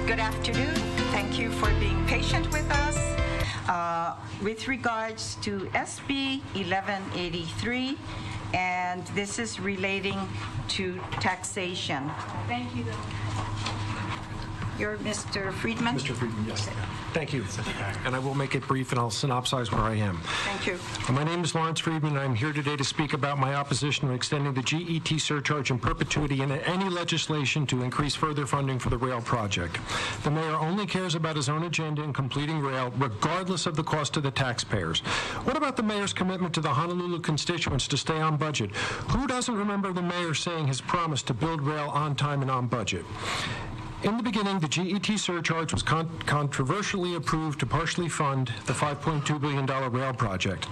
Good afternoon. Thank you for being patient with us. With regards to SB 1183, and this is relating to taxation. Thank you. You're Mr. Friedman? Mr. Friedman, yes. Thank you. And I will make it brief, and I'll synopsize where I am. Thank you. My name is Lawrence Friedman, and I'm here today to speak about my opposition to extending the GET surcharge in perpetuity and any legislation to increase further funding for the rail project. The mayor only cares about his own agenda in completing rail, regardless of the cost to the taxpayers. What about the mayor's commitment to the Honolulu constituents to stay on budget? Who doesn't remember the mayor saying his promise to build rail on time and on budget? In the beginning, the GET surcharge was controversially approved to partially fund the $5.2 billion rail project.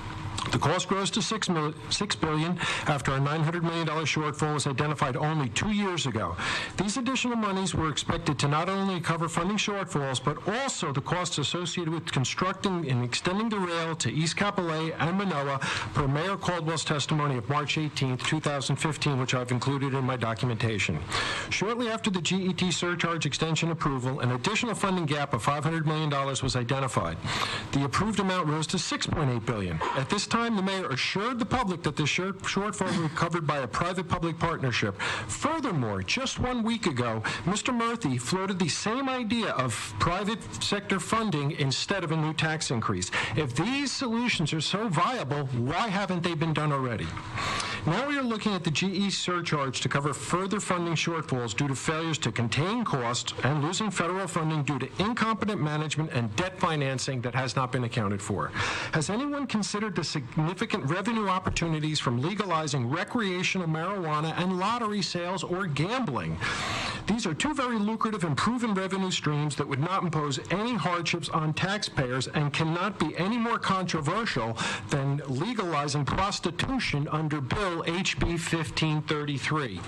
The cost grows to $6 billion after a $900 million shortfall was identified only 2 years ago. These additional monies were expected to not only cover funding shortfalls, but also the costs associated with constructing and extending the rail to East Kapolei and Manoa, per Mayor Caldwell's testimony of March 18, 2015, which I've included in my documentation. Shortly after the GET surcharge extension approval, an additional funding gap of $500 million was identified. The approved amount rose to $6.8 billion. At this time, the mayor assured the public that the shortfall would be covered by a private-public partnership. Furthermore, just 1 week ago, Mr. Murthy floated the same idea of private sector funding instead of a new tax increase. If these solutions are so viable, why haven't they been done already? Now we are looking at the GE surcharge to cover further funding shortfalls due to failures to contain costs and losing federal funding due to incompetent management and debt financing that has not been accounted for. Has anyone considered the significant revenue opportunities from legalizing recreational marijuana and lottery sales or gambling? These are two very lucrative and proven revenue streams that would not impose any hardships on taxpayers and cannot be any more controversial than legalizing prostitution under Bill HB 1533.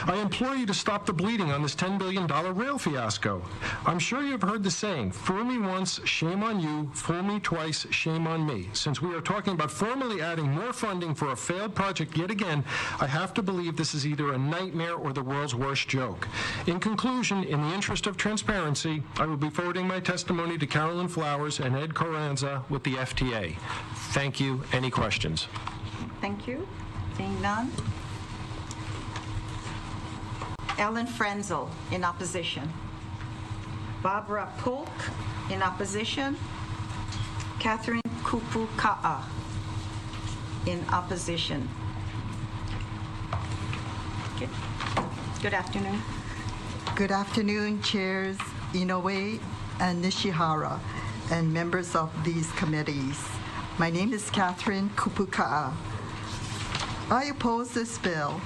I implore you to stop the bleeding on this $10 billion rail fiasco. I'm sure you've heard the saying, fool me once, shame on you, fool me twice, shame on me. Since we are talking about formally adding more funding for a failed project yet again, I have to believe this is either a nightmare or the world's worst joke. In conclusion, in the interest of transparency, I will be forwarding my testimony to Carolyn Flowers and Ed Carranza with the FTA. Thank you. Any questions? Thank you. Seeing none. Ellen Frenzel in opposition. Barbara Polk in opposition. Catherine Kupuka'a in opposition. Good afternoon. Good afternoon, Chairs Inoue and Nishihara and members of these committees. My name is Catherine Kupuka'a. I oppose this bill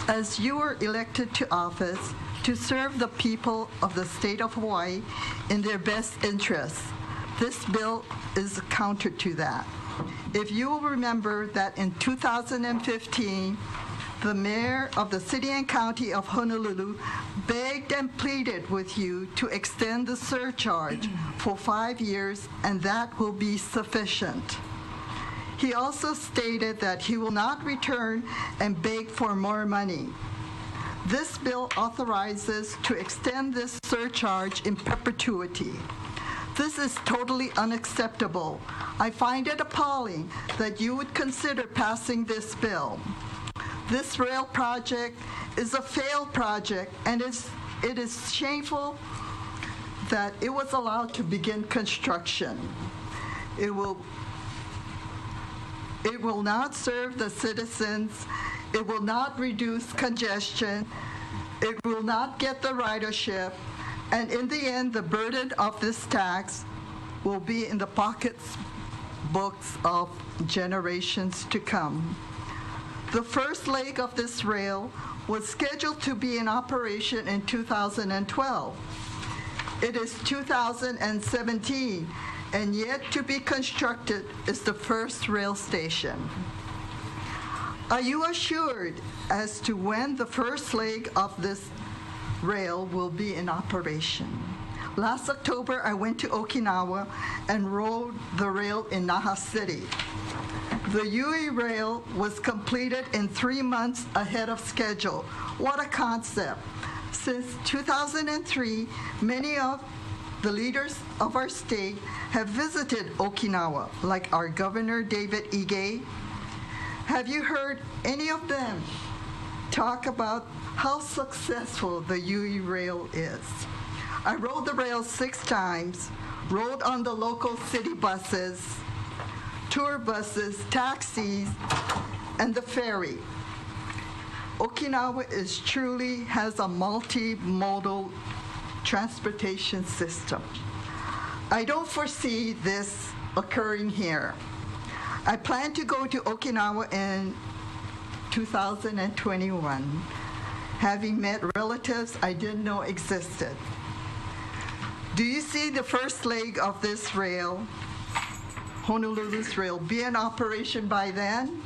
as you were elected to office to serve the people of the state of Hawaii in their best interests. This bill is counter to that. If you will remember that in 2015, the mayor of the city and county of Honolulu begged and pleaded with you to extend the surcharge for 5 years, and that will be sufficient. He also stated that he will not return and beg for more money. This bill authorizes to extend this surcharge in perpetuity. This is totally unacceptable. I find it appalling that you would consider passing this bill. This rail project is a failed project, and it is shameful that it was allowed to begin construction. It will not serve the citizens. It will not reduce congestion. It will not get the ridership. And in the end, the burden of this tax will be in the pocketbooks of generations to come. The first leg of this rail was scheduled to be in operation in 2012. It is 2017. And yet to be constructed is the first rail station. Are you assured as to when the first leg of this rail will be in operation? Last October, I went to Okinawa and rode the rail in Naha City. The Yui rail was completed in 3 months ahead of schedule. What a concept. Since 2003, many of the leaders of our state have visited Okinawa, like our Governor David Ige. Have you heard any of them talk about how successful the UE rail is? I rode the rail 6 times, rode on the local city buses, tour buses, taxis, and the ferry. Okinawa truly has a multimodal transportation system. I don't foresee this occurring here. I plan to go to Okinawa in 2021, having met relatives I didn't know existed. Do you see the first leg of this rail, Honolulu's rail, be in operation by then?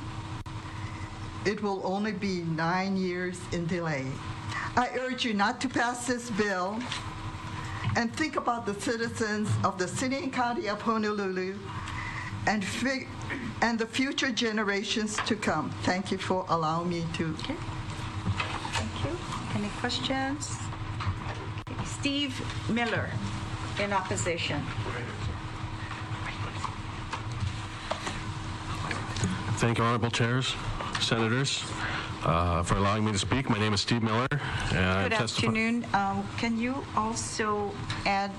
It will only be 9 years in delay. I urge you not to pass this bill and think about the citizens of the city and county of Honolulu and the future generations to come. Thank you for allowing me to. Okay. Thank you. Any questions? Okay. Steve Miller in opposition. Thank you, Honorable Chairs, Senators, for allowing me to speak. My name is Steve Miller. And Good afternoon. Can you also add,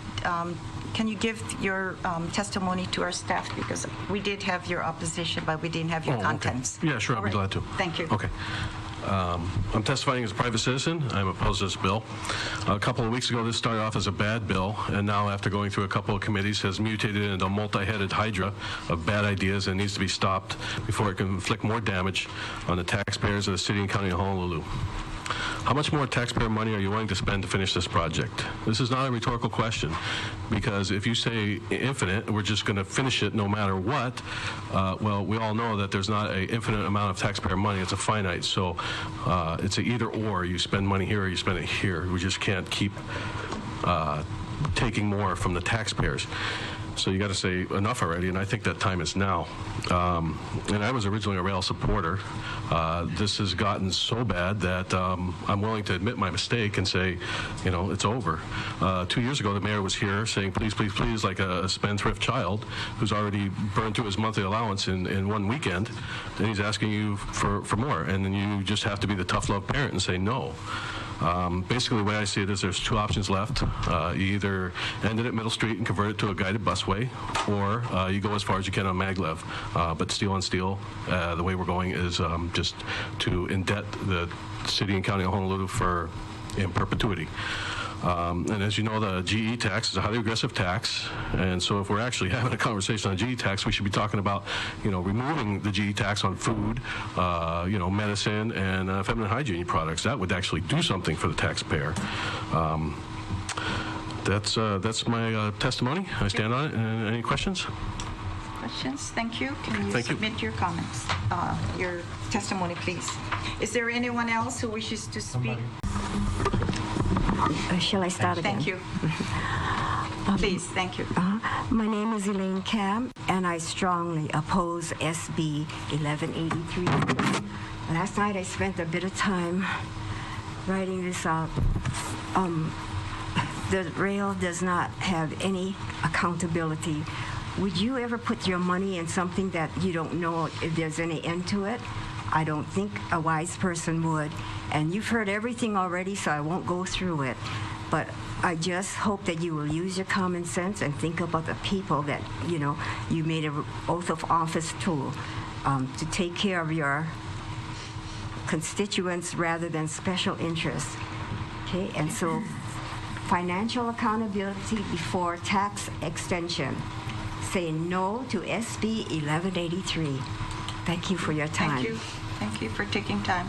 can you give your testimony to our staff? Because we did have your opposition, but we didn't have your contents. Okay. Yeah, sure. I'll be glad to. Thank you. Okay. I'm testifying as a private citizen. I'm opposed to this bill. A couple of weeks ago, this started off as a bad bill, and now after going through a couple of committees, has mutated into a multi-headed hydra of bad ideas and needs to be stopped before it can inflict more damage on the taxpayers of the city and county of Honolulu. How much more taxpayer money are you willing to spend to finish this project? This is not a rhetorical question, because if you say infinite, we're just going to finish it no matter what, well, we all know that there's not an infinite amount of taxpayer money. It's a finite. So it's an either or. You spend money here or you spend it here. We just can't keep taking more from the taxpayers. So you got to say enough already, and I think that time is now. And I was originally a rail supporter. This has gotten so bad that I'm willing to admit my mistake and say, you know, it's over. 2 years ago, the mayor was here saying, please, please, please, like a spendthrift child who's already burned through his monthly allowance in one weekend, and he's asking you for more. And then you just have to be the tough love parent and say no. Basically, the way I see it is there's 2 options left. You either end it at Middle Street and convert it to a guided busway, or you go as far as you can on Maglev. But steel on steel, the way we're going is just to indebt the city and county of Honolulu in perpetuity. And as you know, the GE tax is a highly aggressive tax, and so if we're actually having a conversation on GE tax, we should be talking about, you know, removing the GE tax on food, you know, medicine, and feminine hygiene products. That would actually do something for the taxpayer. That's my testimony. I stand on it. And any questions? Questions? Thank you. Can you submit your comments, your testimony, please? Is there anyone else who wishes to speak? Shall I start again? Thank you. Please, thank you. My name is Elaine Camp, and I strongly oppose SB 1183. Last night I spent a bit of time writing this out. The rail does not have any accountability. Would you ever put your money in something that you don't know if there's any end to it? I don't think a wise person would. And you've heard everything already, so I won't go through it. But I just hope that you will use your common sense and think about the people that, you know, you made an oath of office to take care of your constituents rather than special interests. Okay, and so financial accountability before tax extension. Say no to SB 1183. Thank you for your time. Thank you. Thank you for taking time.